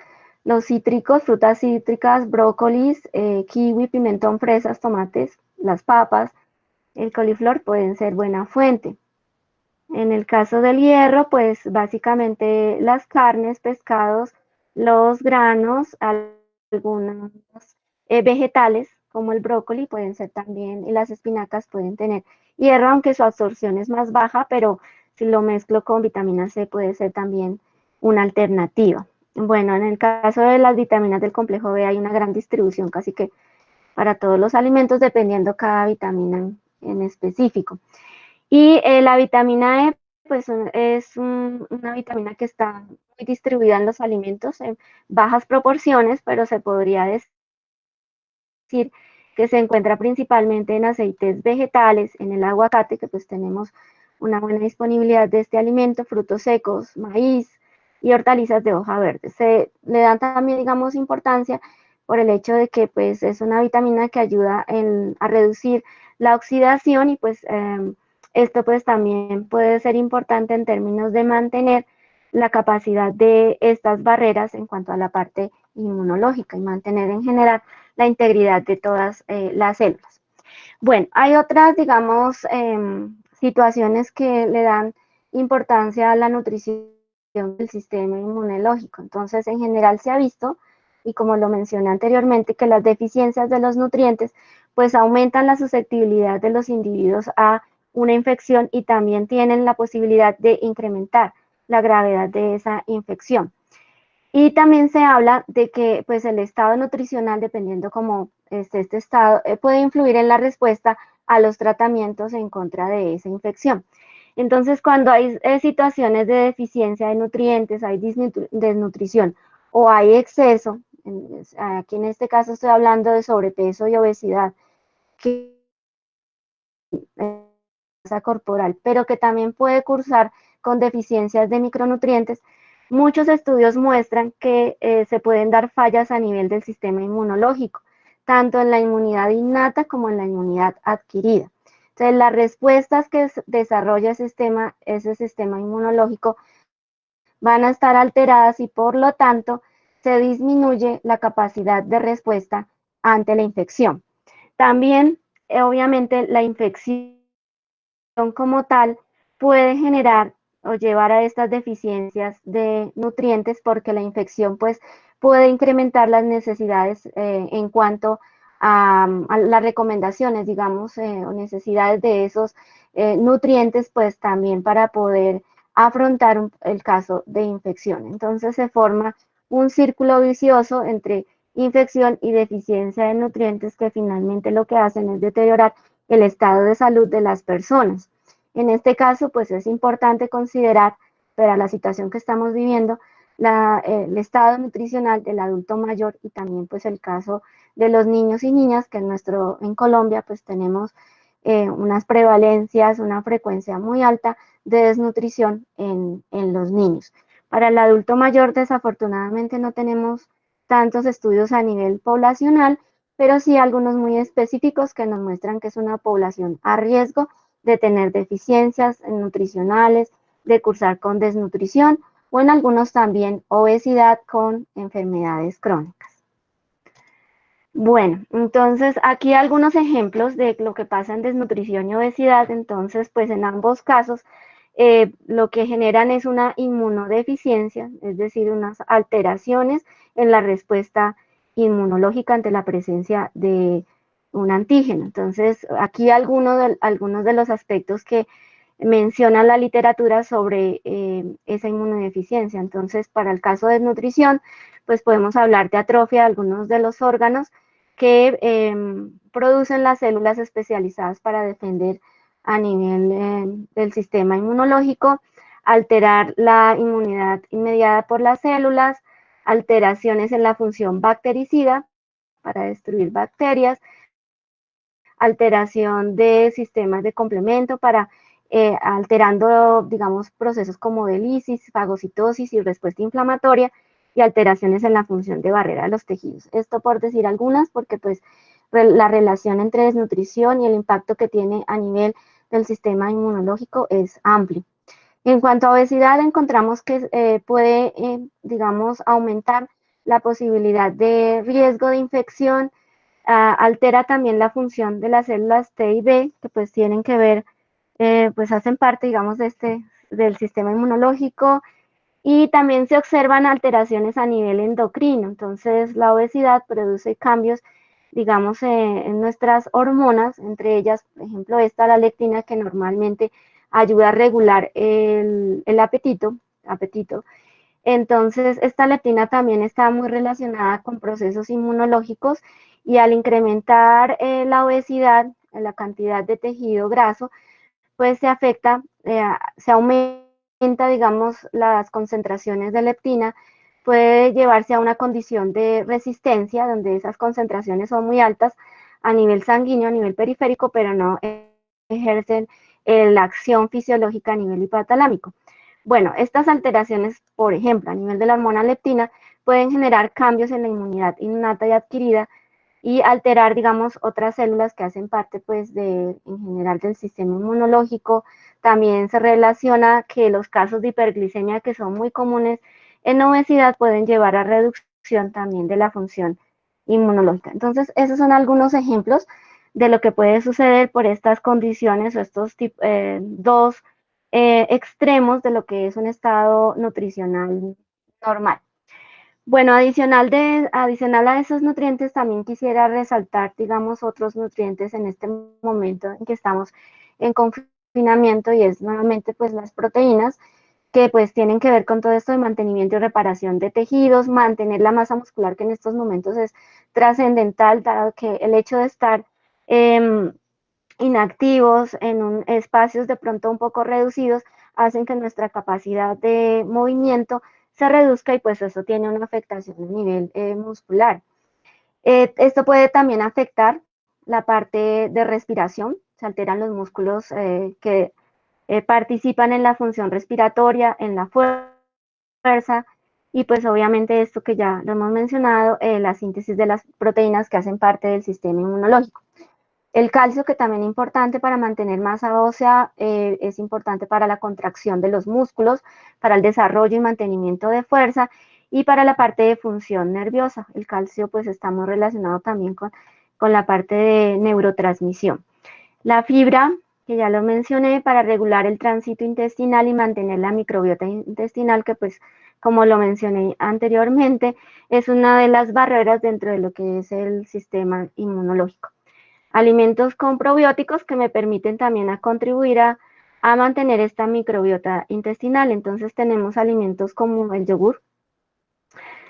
Los cítricos, frutas cítricas, brócolis, kiwi, pimentón, fresas, tomates, las papas, el coliflor pueden ser buena fuente. En el caso del hierro, pues básicamente las carnes, pescados, los granos, algunos vegetales como el brócoli pueden ser también, y las espinacas pueden tener hierro, aunque su absorción es más baja, pero si lo mezclo con vitamina C puede ser también una alternativa. Bueno, en el caso de las vitaminas del complejo B hay una gran distribución casi que para todos los alimentos, dependiendo cada vitamina en específico. Y la vitamina E, pues es una vitamina que está muy distribuida en los alimentos en bajas proporciones, pero se podría decir que se encuentra principalmente en aceites vegetales, en el aguacate, que pues tenemos una buena disponibilidad de este alimento, frutos secos, maíz y hortalizas de hoja verde. Se le dan también, digamos, importancia por el hecho de que pues es una vitamina que ayuda a reducir la oxidación y pues esto pues también puede ser importante en términos de mantener la capacidad de estas barreras en cuanto a la parte inmunológica y mantener en general la integridad de todas las células. Bueno, hay otras, digamos, situaciones que le dan importancia a la nutrición del sistema inmunológico. Entonces, en general se ha visto, y como lo mencioné anteriormente, que las deficiencias de los nutrientes pues aumentan la susceptibilidad de los individuos a una infección y también tienen la posibilidad de incrementar la gravedad de esa infección. Y también se habla de que pues el estado nutricional, dependiendo cómo esté este estado, puede influir en la respuesta a los tratamientos en contra de esa infección. Entonces, cuando hay situaciones de deficiencia de nutrientes, hay desnutrición o hay exceso, aquí en este caso estoy hablando de sobrepeso y obesidad, que masa corporal, pero que también puede cursar con deficiencias de micronutrientes. Muchos estudios muestran que se pueden dar fallas a nivel del sistema inmunológico, tanto en la inmunidad innata como en la inmunidad adquirida. Entonces, las respuestas que desarrolla ese sistema inmunológico van a estar alteradas y por lo tanto se disminuye la capacidad de respuesta ante la infección. También, obviamente, la infección como tal puede generar o llevar a estas deficiencias de nutrientes porque la infección pues puede incrementar las necesidades en cuanto a las recomendaciones, digamos, o necesidades de esos nutrientes pues también para poder afrontar el caso de infección. Entonces se forma un círculo vicioso entre infección y deficiencia de nutrientes que finalmente lo que hacen es deteriorar el estado de salud de las personas. En este caso, pues es importante considerar, para la situación que estamos viviendo, el estado nutricional del adulto mayor y también pues el caso de los niños y niñas, que en Colombia pues tenemos unas prevalencias, una frecuencia muy alta de desnutrición en los niños. Para el adulto mayor, desafortunadamente no tenemos tantos estudios a nivel poblacional, pero sí algunos muy específicos que nos muestran que es una población a riesgo de tener deficiencias nutricionales, de cursar con desnutrición o en algunos también obesidad con enfermedades crónicas. Bueno, entonces aquí algunos ejemplos de lo que pasa en desnutrición y obesidad. Entonces, pues en ambos casos lo que generan es una inmunodeficiencia, es decir, unas alteraciones en la respuesta inmunológica ante la presencia de un antígeno. Entonces, aquí algunos de los aspectos que menciona la literatura sobre esa inmunodeficiencia. Entonces, para el caso de desnutrición, pues podemos hablar de atrofia de algunos de los órganos que producen las células especializadas para defender a nivel del sistema inmunológico, alterar la inmunidad inmediata por las células, alteraciones en la función bactericida para destruir bacterias, alteración de sistemas de complemento para alterando, digamos, procesos como de lisis, fagocitosis y respuesta inflamatoria, y alteraciones en la función de barrera de los tejidos. Esto por decir algunas, porque pues la relación entre desnutrición y el impacto que tiene a nivel del sistema inmunológico es amplio. En cuanto a obesidad, encontramos que puede, digamos, aumentar la posibilidad de riesgo de infección, altera también la función de las células T y B, que pues tienen que ver, pues hacen parte, digamos, del sistema inmunológico, y también se observan alteraciones a nivel endocrino. Entonces, la obesidad produce cambios, digamos, en nuestras hormonas, entre ellas, por ejemplo, la leptina, que normalmente ayuda a regular el apetito. Entonces, esta leptina también está muy relacionada con procesos inmunológicos y al incrementar la obesidad, la cantidad de tejido graso, pues se aumenta, digamos, las concentraciones de leptina, puede llevarse a una condición de resistencia, donde esas concentraciones son muy altas a nivel sanguíneo, a nivel periférico, pero no ejercen la acción fisiológica a nivel hipotálamico. Bueno, estas alteraciones, por ejemplo, a nivel de la hormona leptina, pueden generar cambios en la inmunidad innata y adquirida y alterar, digamos, otras células que hacen parte, pues, en general del sistema inmunológico. También se relaciona que los casos de hiperglicemia, que son muy comunes en obesidad, pueden llevar a reducción también de la función inmunológica. Entonces, esos son algunos ejemplos de lo que puede suceder por estas condiciones o estos dos extremos de lo que es un estado nutricional normal. Bueno, adicional a esos nutrientes, también quisiera resaltar, digamos, otros nutrientes en este momento en que estamos en confinamiento, y es nuevamente pues las proteínas, que pues tienen que ver con todo esto de mantenimiento y reparación de tejidos, mantener la masa muscular, que en estos momentos es trascendental, dado que el hecho de estar inactivos en espacios de pronto un poco reducidos hacen que nuestra capacidad de movimiento se reduzca, y pues eso tiene una afectación a nivel muscular. Esto puede también afectar la parte de respiración, se alteran los músculos que participan en la función respiratoria, en la fuerza, y pues obviamente esto que ya lo hemos mencionado, la síntesis de las proteínas que hacen parte del sistema inmunológico. El calcio, que también es importante para mantener masa ósea, es importante para la contracción de los músculos, para el desarrollo y mantenimiento de fuerza, y para la parte de función nerviosa. El calcio pues está muy relacionado también con la parte de neurotransmisión. La fibra, que ya lo mencioné, para regular el tránsito intestinal y mantener la microbiota intestinal, que pues como lo mencioné anteriormente, es una de las barreras dentro de lo que es el sistema inmunológico. Alimentos con probióticos que me permiten también a contribuir a mantener esta microbiota intestinal. Entonces tenemos alimentos como el yogur,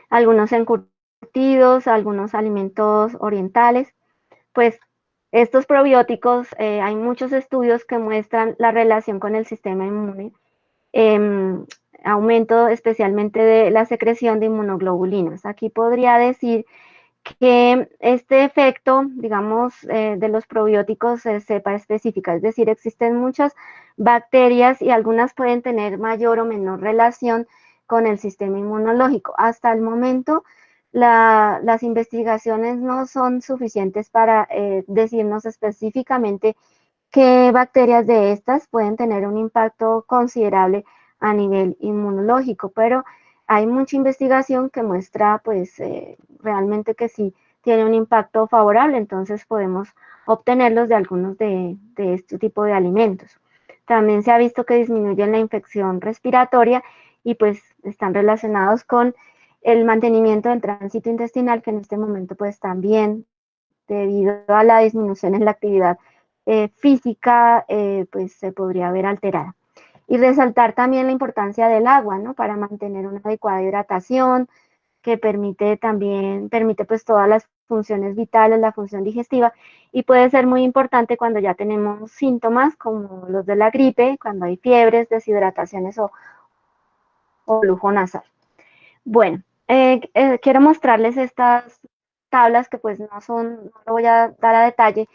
algunos encurtidos, algunos alimentos orientales. Pues estos probióticos, hay muchos estudios que muestran la relación con el sistema inmune, aumento especialmente de la secreción de inmunoglobulinas. Aquí podría decir que este efecto, digamos, de los probióticos es cepa específica, es decir, existen muchas bacterias y algunas pueden tener mayor o menor relación con el sistema inmunológico. Hasta el momento, las investigaciones no son suficientes para decirnos específicamente qué bacterias de estas pueden tener un impacto considerable a nivel inmunológico, pero hay mucha investigación que muestra pues realmente que sí tiene un impacto favorable, entonces podemos obtenerlos de algunos de este tipo de alimentos. También se ha visto que disminuyen la infección respiratoria y pues están relacionados con el mantenimiento del tránsito intestinal, que en este momento pues también, debido a la disminución en la actividad física, pues se podría ver alterada. Y resaltar también la importancia del agua, ¿no? Para mantener una adecuada hidratación, que permite pues todas las funciones vitales, la función digestiva, y puede ser muy importante cuando ya tenemos síntomas como los de la gripe, cuando hay fiebres, deshidrataciones o flujo nasal. Bueno, quiero mostrarles estas tablas que pues no lo voy a dar a detalle,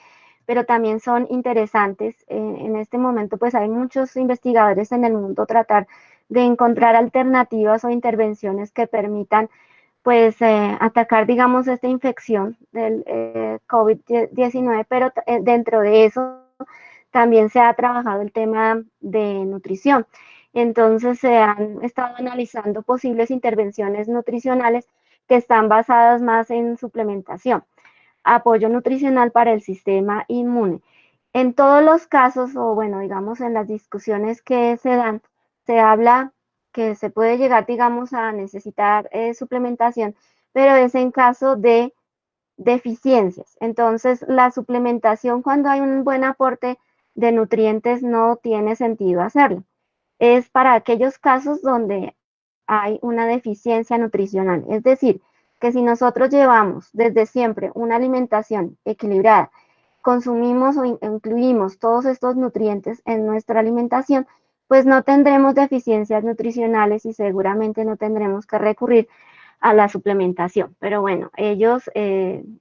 pero también son interesantes. En este momento pues hay muchos investigadores en el mundo tratar de encontrar alternativas o intervenciones que permitan pues atacar, digamos, esta infección del COVID-19, pero dentro de eso también se ha trabajado el tema de nutrición. Entonces se han estado analizando posibles intervenciones nutricionales que están basadas más en suplementación, apoyo nutricional para el sistema inmune. En todos los casos, o bueno, digamos en las discusiones que se dan, se habla que se puede llegar, digamos, a necesitar suplementación, pero es en caso de deficiencias. Entonces, la suplementación, cuando hay un buen aporte de nutrientes, no tiene sentido hacerlo. Es para aquellos casos donde hay una deficiencia nutricional. Es decir, que si nosotros llevamos desde siempre una alimentación equilibrada, consumimos o incluimos todos estos nutrientes en nuestra alimentación, pues no tendremos deficiencias nutricionales y seguramente no tendremos que recurrir a la suplementación. Pero bueno, ellos,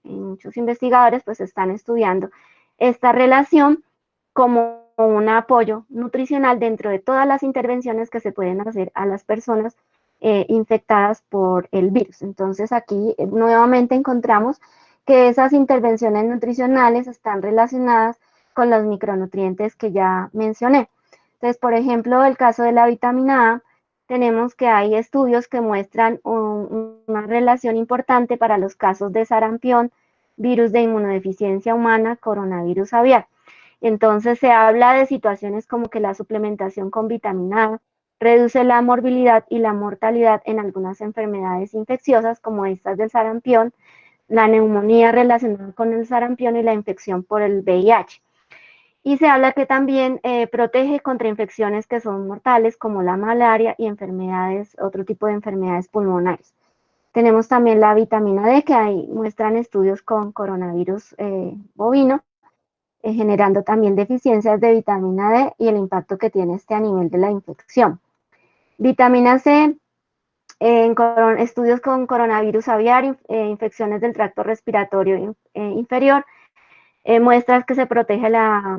muchos investigadores, pues están estudiando esta relación como un apoyo nutricional dentro de todas las intervenciones que se pueden hacer a las personas infectadas por el virus. Entonces aquí nuevamente encontramos que esas intervenciones nutricionales están relacionadas con los micronutrientes que ya mencioné. Entonces, por ejemplo, el caso de la vitamina A, tenemos que hay estudios que muestran una relación importante para los casos de sarampión, virus de inmunodeficiencia humana, coronavirus aviar. Entonces se habla de situaciones como que la suplementación con vitamina A reduce la morbilidad y la mortalidad en algunas enfermedades infecciosas como estas del sarampión, la neumonía relacionada con el sarampión y la infección por el VIH. Y se habla que también protege contra infecciones que son mortales como la malaria y enfermedades, otro tipo de enfermedades pulmonares. Tenemos también la vitamina D, que ahí muestran estudios con coronavirus bovino, generando también deficiencias de vitamina D y el impacto que tiene este a nivel de la infección. Vitamina C, en estudios con coronavirus aviar, infecciones del tracto respiratorio inferior, muestras que se protege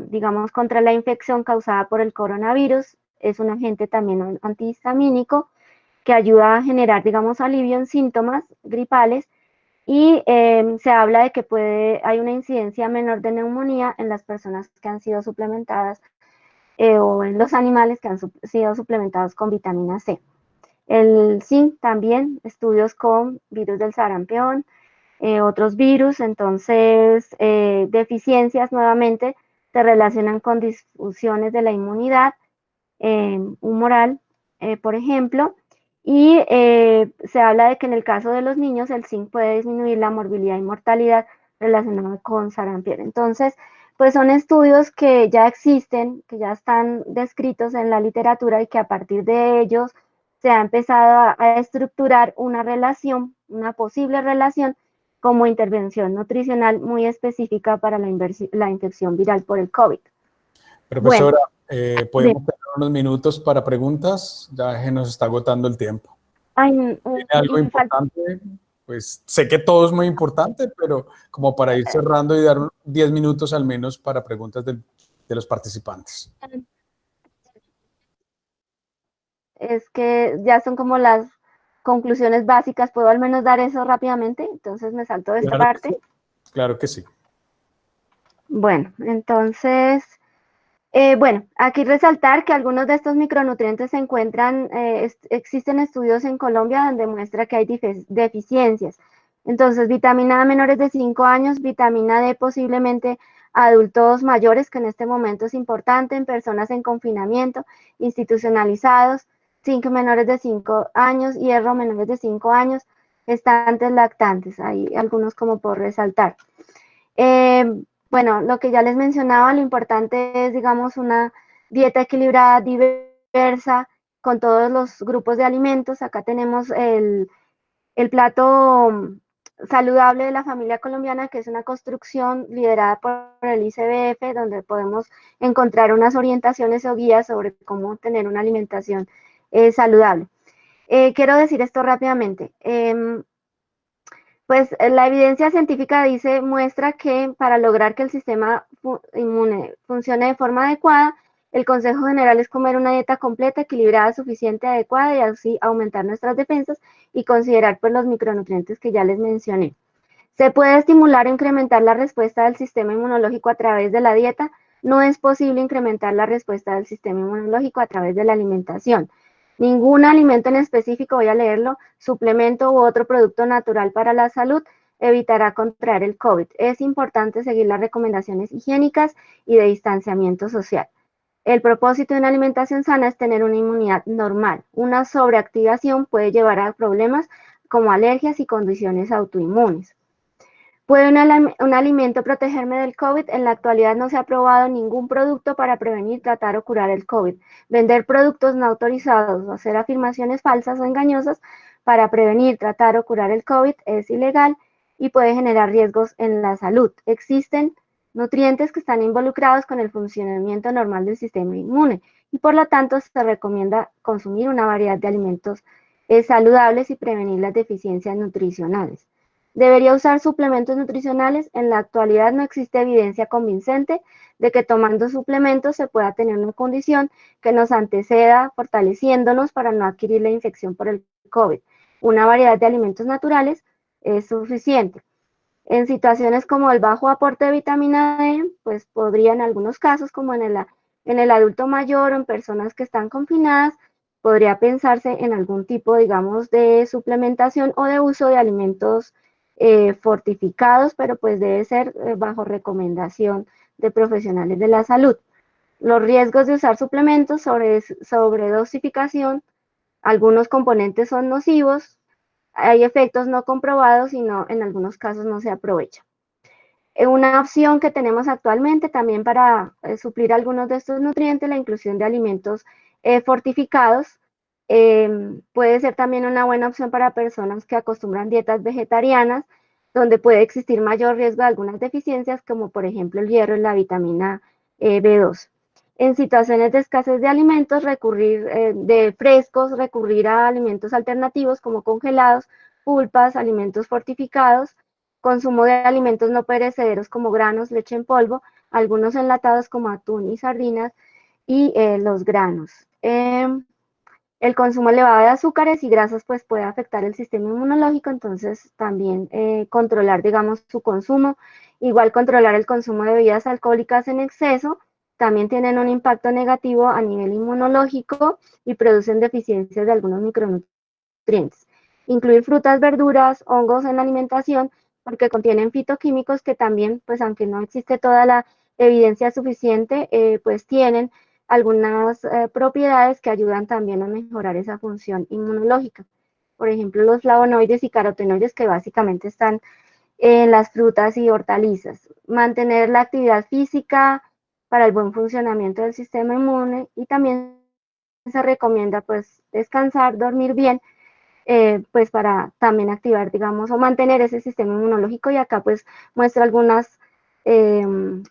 digamos, contra la infección causada por el coronavirus. Es un agente también antihistamínico que ayuda a generar, digamos, alivio en síntomas gripales y se habla de que hay una incidencia menor de neumonía en las personas que han sido suplementadas o en los animales que han sido suplementados con vitamina C. El zinc también, estudios con virus del sarampión, otros virus, entonces deficiencias nuevamente se relacionan con disfunciones de la inmunidad humoral, por ejemplo, y se habla de que en el caso de los niños el zinc puede disminuir la morbilidad y mortalidad relacionada con sarampión. Entonces, pues son estudios que ya existen, que ya están descritos en la literatura y que a partir de ellos se ha empezado a estructurar una relación, una posible relación como intervención nutricional muy específica para la infección viral por el COVID. Profesora, Bueno, podemos tener unos minutos para preguntas, ya se nos está agotando el tiempo. ¿Tiene y algo me falta. importante? Pues sé que todo es muy importante, pero como para ir cerrando y dar 10 minutos al menos para preguntas de los participantes. Es que ya son como las conclusiones básicas, puedo al menos dar eso rápidamente, entonces me salto de esta Claro que parte. sí. Claro que sí. Bueno, entonces, bueno, aquí resaltar que algunos de estos micronutrientes se encuentran, existen estudios en Colombia donde muestra que hay deficiencias. Entonces, vitamina A menores de 5 años, vitamina D posiblemente a adultos mayores, que en este momento es importante, en personas en confinamiento, institucionalizados, zinc menores de 5 años, hierro menores de 5 años, gestantes lactantes, hay algunos como por resaltar. Bueno, lo que ya les mencionaba, lo importante es, digamos, una dieta equilibrada, diversa, con todos los grupos de alimentos. Acá tenemos el plato saludable de la familia colombiana, que es una construcción liderada por el ICBF, donde podemos encontrar unas orientaciones o guías sobre cómo tener una alimentación saludable. Quiero decir esto rápidamente. Pues la evidencia científica muestra que para lograr que el sistema inmune funcione de forma adecuada, el consejo general es comer una dieta completa, equilibrada, suficiente, adecuada y así aumentar nuestras defensas y considerar pues los micronutrientes que ya les mencioné. Se puede estimular o incrementar la respuesta del sistema inmunológico a través de la dieta. No es posible incrementar la respuesta del sistema inmunológico a través de la alimentación. Ningún alimento en específico, voy a leerlo, suplemento u otro producto natural para la salud evitará contraer el COVID. Es importante seguir las recomendaciones higiénicas y de distanciamiento social. El propósito de una alimentación sana es tener una inmunidad normal. Una sobreactivación puede llevar a problemas como alergias y condiciones autoinmunes. ¿Puede un alimento protegerme del COVID? En la actualidad no se ha aprobado ningún producto para prevenir, tratar o curar el COVID. Vender productos no autorizados o hacer afirmaciones falsas o engañosas para prevenir, tratar o curar el COVID es ilegal y puede generar riesgos en la salud. Existen nutrientes que están involucrados con el funcionamiento normal del sistema inmune y por lo tanto se recomienda consumir una variedad de alimentos saludables y prevenir las deficiencias nutricionales. ¿Debería usar suplementos nutricionales? En la actualidad no existe evidencia convincente de que tomando suplementos se pueda tener una condición que nos anteceda fortaleciéndonos para no adquirir la infección por el COVID. Una variedad de alimentos naturales es suficiente. En situaciones como el bajo aporte de vitamina D, pues podría en algunos casos, como en el adulto mayor o en personas que están confinadas, podría pensarse en algún tipo, digamos, de suplementación o de uso de alimentos fortificados, pero pues debe ser bajo recomendación de profesionales de la salud. Los riesgos de usar suplementos sobre dosificación, algunos componentes son nocivos, hay efectos no comprobados y en algunos casos no se aprovecha. Una opción que tenemos actualmente también para suplir algunos de estos nutrientes, la inclusión de alimentos fortificados, puede ser también una buena opción para personas que acostumbran dietas vegetarianas, donde puede existir mayor riesgo de algunas deficiencias, como por ejemplo el hierro y la vitamina B2. En situaciones de escasez de alimentos, de frescos, recurrir a alimentos alternativos como congelados, pulpas, alimentos fortificados, consumo de alimentos no perecederos como granos, leche en polvo, algunos enlatados como atún y sardinas, y los granos. El consumo elevado de azúcares y grasas pues puede afectar el sistema inmunológico, entonces también controlar, digamos, su consumo. Igual controlar el consumo de bebidas alcohólicas en exceso, también tienen un impacto negativo a nivel inmunológico y producen deficiencias de algunos micronutrientes. Incluir frutas, verduras, hongos en la alimentación, porque contienen fitoquímicos que también, pues aunque no existe toda la evidencia suficiente, pues tienen algunas propiedades que ayudan también a mejorar esa función inmunológica. Por ejemplo, los flavonoides y carotenoides que básicamente están en las frutas y hortalizas. Mantener la actividad física para el buen funcionamiento del sistema inmune, y también se recomienda pues descansar, dormir bien, pues para también activar, digamos, o mantener ese sistema inmunológico. Y acá pues muestra algunas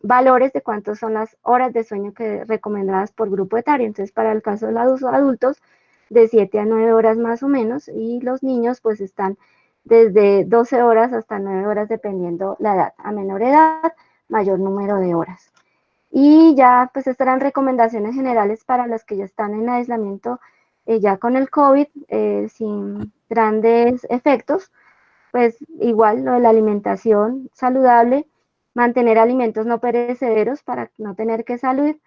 valores de cuántas son las horas de sueño que recomendadas por grupo etario. Entonces, para el caso de los adultos, de 7 a 9 horas más o menos, y los niños pues están desde 12 horas hasta 9 horas dependiendo la edad. A menor edad, mayor número de horas. Y ya pues estas eran recomendaciones generales para los que ya están en aislamiento ya con el COVID, sin grandes efectos. Pues igual lo de la alimentación saludable, mantener alimentos no perecederos para no tener que salir,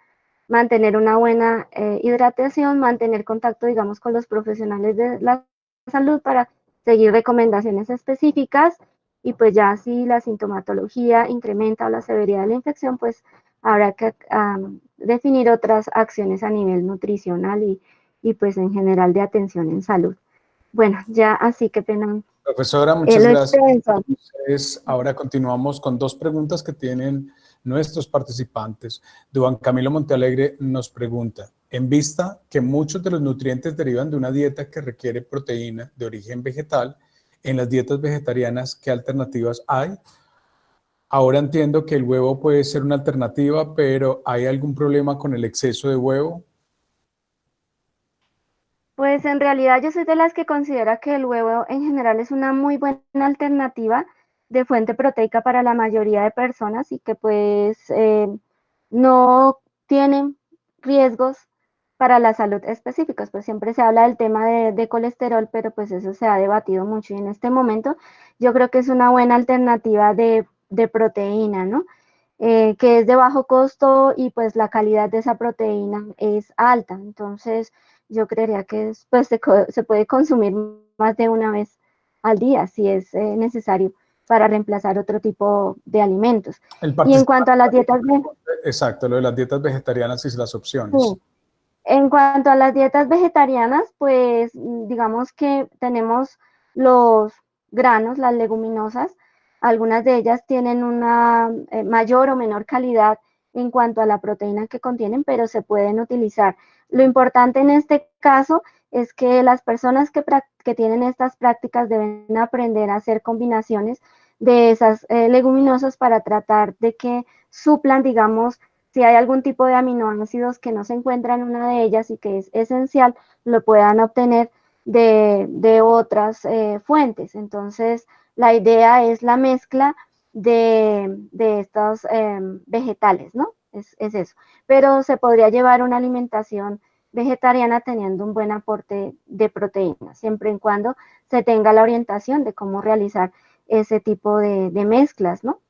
mantener una buena hidratación, mantener contacto, digamos, con los profesionales de la salud para seguir recomendaciones específicas. Y pues ya si la sintomatología incrementa o la severidad de la infección, pues habrá que definir otras acciones a nivel nutricional y pues en general de atención en salud. Bueno, ya así que pena. Profesora, muchas Lo gracias. extenso. Entonces, ahora continuamos con dos preguntas que tienen nuestros participantes. Duan Camilo Montealegre nos pregunta, en vista que muchos de los nutrientes derivan de una dieta que requiere proteína de origen vegetal, en las dietas vegetarianas, ¿qué alternativas hay? Ahora entiendo que el huevo puede ser una alternativa, pero ¿hay algún problema con el exceso de huevo? Pues en realidad yo soy de las que considera que el huevo en general es una muy buena alternativa de fuente proteica para la mayoría de personas, y que pues no tienen riesgos para la salud específicos. Pues siempre se habla del tema de colesterol, pero pues eso se ha debatido mucho, y en este momento yo creo que es una buena alternativa de proteína, ¿no? Que es de bajo costo y pues la calidad de esa proteína es alta. Entonces yo creería que pues, se puede consumir más de una vez al día si es necesario para reemplazar otro tipo de alimentos. El Y en cuanto a las participante, dietas, exacto, lo de las dietas vegetarianas y las opciones. sí, en cuanto a las dietas vegetarianas, pues digamos que tenemos los granos, las leguminosas. Algunas de ellas tienen una mayor o menor calidad en cuanto a la proteína que contienen, pero se pueden utilizar. Lo importante en este caso es que las personas que tienen estas prácticas deben aprender a hacer combinaciones de esas leguminosas para tratar de que suplan, digamos, si hay algún tipo de aminoácidos que no se encuentra en una de ellas y que es esencial, lo puedan obtener de otras fuentes. Entonces, la idea es la mezcla de estos vegetales, ¿no? Es eso. Pero se podría llevar una alimentación vegetariana teniendo un buen aporte de proteínas, siempre y cuando se tenga la orientación de cómo realizar ese tipo de mezclas, ¿no?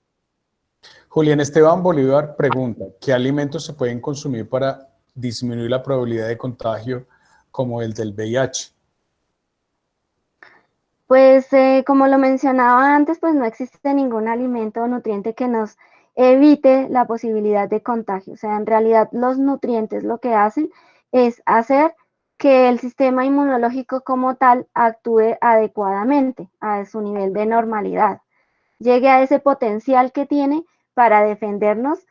Julián Esteban Bolívar pregunta, ¿qué alimentos se pueden consumir para disminuir la probabilidad de contagio como el del VIH? Pues como lo mencionaba antes, pues no existe ningún alimento o nutriente que nos evite la posibilidad de contagio. O sea, en realidad los nutrientes lo que hacen es hacer que el sistema inmunológico como tal actúe adecuadamente a su nivel de normalidad, llegue a ese potencial que tiene para defendernos,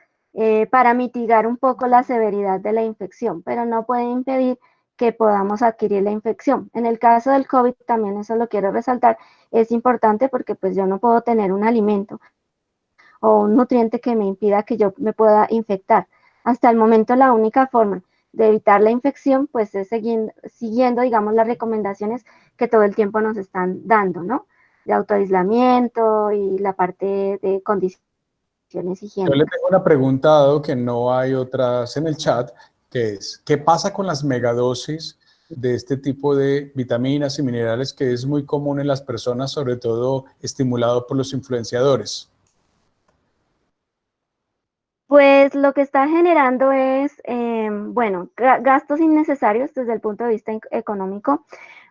para mitigar un poco la severidad de la infección, pero no puede impedir que podamos adquirir la infección. En el caso del COVID, también eso lo quiero resaltar, es importante porque pues yo no puedo tener un alimento o un nutriente que me impida que yo me pueda infectar. Hasta el momento la única forma de evitar la infección pues es siguiendo, digamos, las recomendaciones que todo el tiempo nos están dando, ¿no? De autoaislamiento y la parte de condiciones Yo le higiénicas. tengo una pregunta, dado que no hay otras en el chat, que es, ¿qué pasa con las megadosis de este tipo de vitaminas y minerales que es muy común en las personas, sobre todo estimulado por los influenciadores? Pues lo que está generando es, bueno, gastos innecesarios desde el punto de vista económico.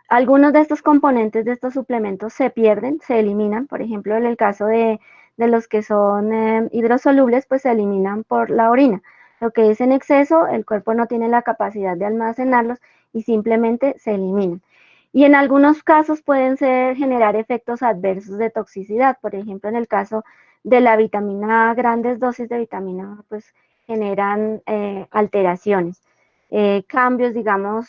Algunos de estos componentes de estos suplementos se pierden, se eliminan. Por ejemplo, en el caso de los que son hidrosolubles, pues se eliminan por la orina. Lo que es en exceso, el cuerpo no tiene la capacidad de almacenarlos y simplemente se eliminan. Y en algunos casos pueden generar efectos adversos de toxicidad. Por ejemplo, en el caso de la vitamina A, grandes dosis de vitamina A, pues generan alteraciones, cambios, digamos,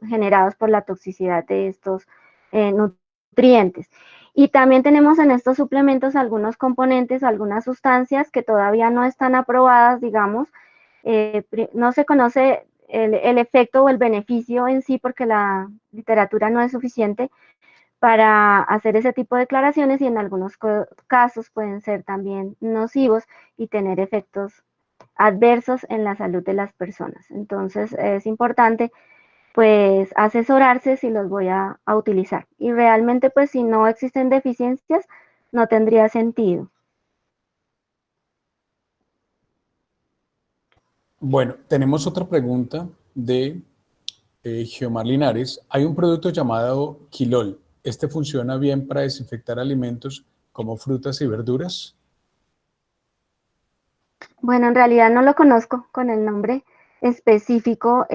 generados por la toxicidad de estos nutrientes. Y también tenemos en estos suplementos algunos componentes, algunas sustancias que todavía no están aprobadas, digamos, no se conoce el efecto o el beneficio en sí porque la literatura no es suficiente para hacer ese tipo de declaraciones y en algunos casos pueden ser también nocivos y tener efectos adversos en la salud de las personas. Entonces es importante pues asesorarse si los voy a utilizar. Y realmente pues si no existen deficiencias no tendría sentido. Bueno, tenemos otra pregunta de Geomar Linares. Hay un producto llamado Quilol. ¿Este funciona bien para desinfectar alimentos como frutas y verduras? Bueno, en realidad no lo conozco con el nombre específico.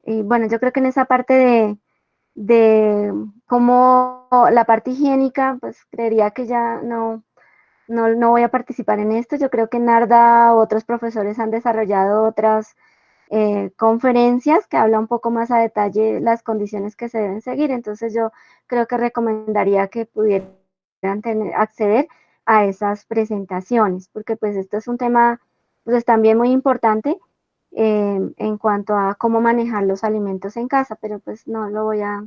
Y bueno, yo creo que en esa parte de cómo la parte higiénica, pues creería que ya no voy a participar en esto. Yo creo que Narda, otros profesores han desarrollado otras conferencias que hablan un poco más a detalle las condiciones que se deben seguir. Entonces yo creo que recomendaría que pudieran acceder a esas presentaciones, porque pues esto es un tema pues también muy importante en cuanto a cómo manejar los alimentos en casa, pero pues no lo voy a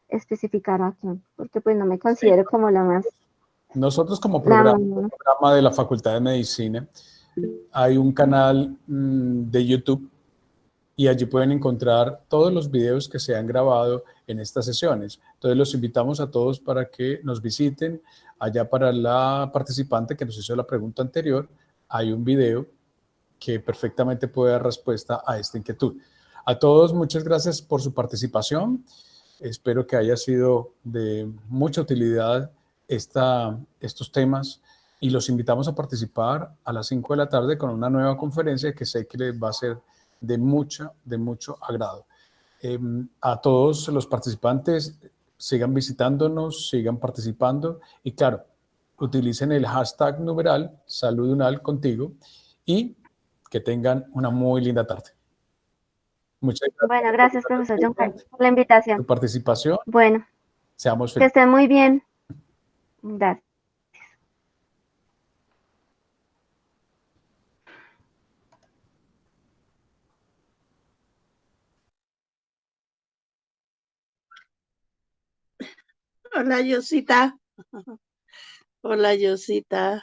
especificar aquí, porque pues no me Sí. considero como la más... Nosotros como La, programa de la Facultad de Medicina, hay un canal de YouTube y allí pueden encontrar todos los videos que se han grabado en estas sesiones. Entonces los invitamos a todos para que nos visiten. Allá para la participante que nos hizo la pregunta anterior, hay un video que perfectamente puede dar respuesta a esta inquietud. A todos, muchas gracias por su participación. Espero que haya sido de mucha utilidad estos temas y los invitamos a participar a las 5 de la tarde con una nueva conferencia que sé que les va a ser de mucho agrado. A todos los participantes, sigan visitándonos, sigan participando y claro, utilicen el hashtag numeral saludunal contigo y que tengan una muy linda tarde. Muchas bueno, gracias gracias, profesor John Carlos, por la invitación. por tu participación. Bueno, Seamos que felices. estén muy bien. Gracias. Hola, Yosita. Hola, Yosita.